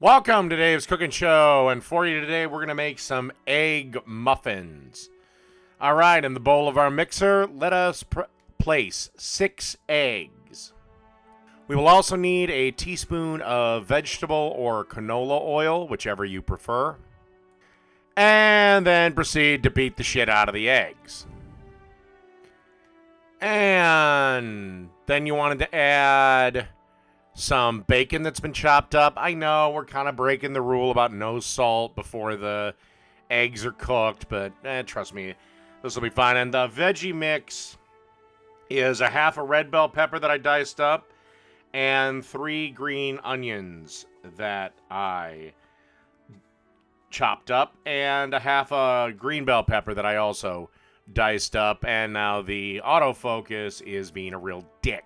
Welcome to Dave's Cooking Show, and for you today, we're going to make some egg muffins. All right, in the bowl of our mixer, let us place 6 eggs. We will also need a teaspoon of vegetable or canola oil, whichever you prefer. And then proceed to beat the shit out of the eggs. And then you wanted to add some bacon that's been chopped up. I know we're kind of breaking the rule about no salt before the eggs are cooked, but trust me, this will be fine. And the veggie mix is a half a red bell pepper that I diced up and 3 green onions that I chopped up and a half a green bell pepper that I also diced up. And now the autofocus is being a real dick.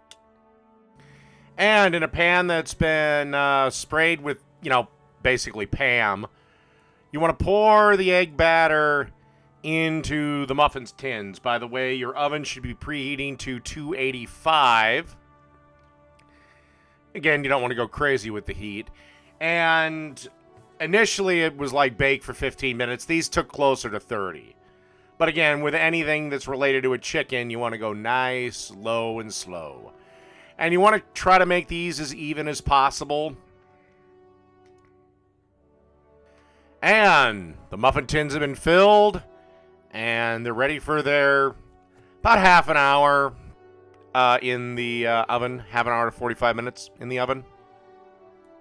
And in a pan that's been sprayed with, basically Pam, you want to pour the egg batter into the muffins tins. By the way, your oven should be preheating to 285. Again, you don't want to go crazy with the heat. And initially it was like bake for 15 minutes. These took closer to 30. But again, with anything that's related to a chicken, you want to go nice, low, and slow. And you want to try to make these as even as possible. And the muffin tins have been filled. And they're ready for their about half an hour in the oven. Half an hour to 45 minutes in the oven.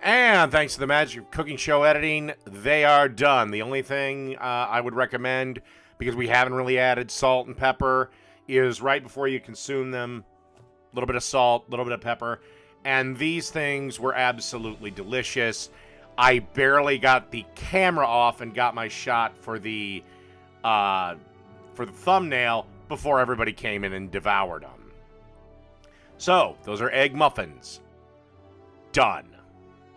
And thanks to the magic of cooking show editing, they are done. The only thing I would recommend, because we haven't really added salt and pepper, is right before you consume them, a little bit of salt, a little bit of pepper, and these things were absolutely delicious. I barely got the camera off and got my shot for the thumbnail before everybody came in and devoured them. So, those are egg muffins. Done.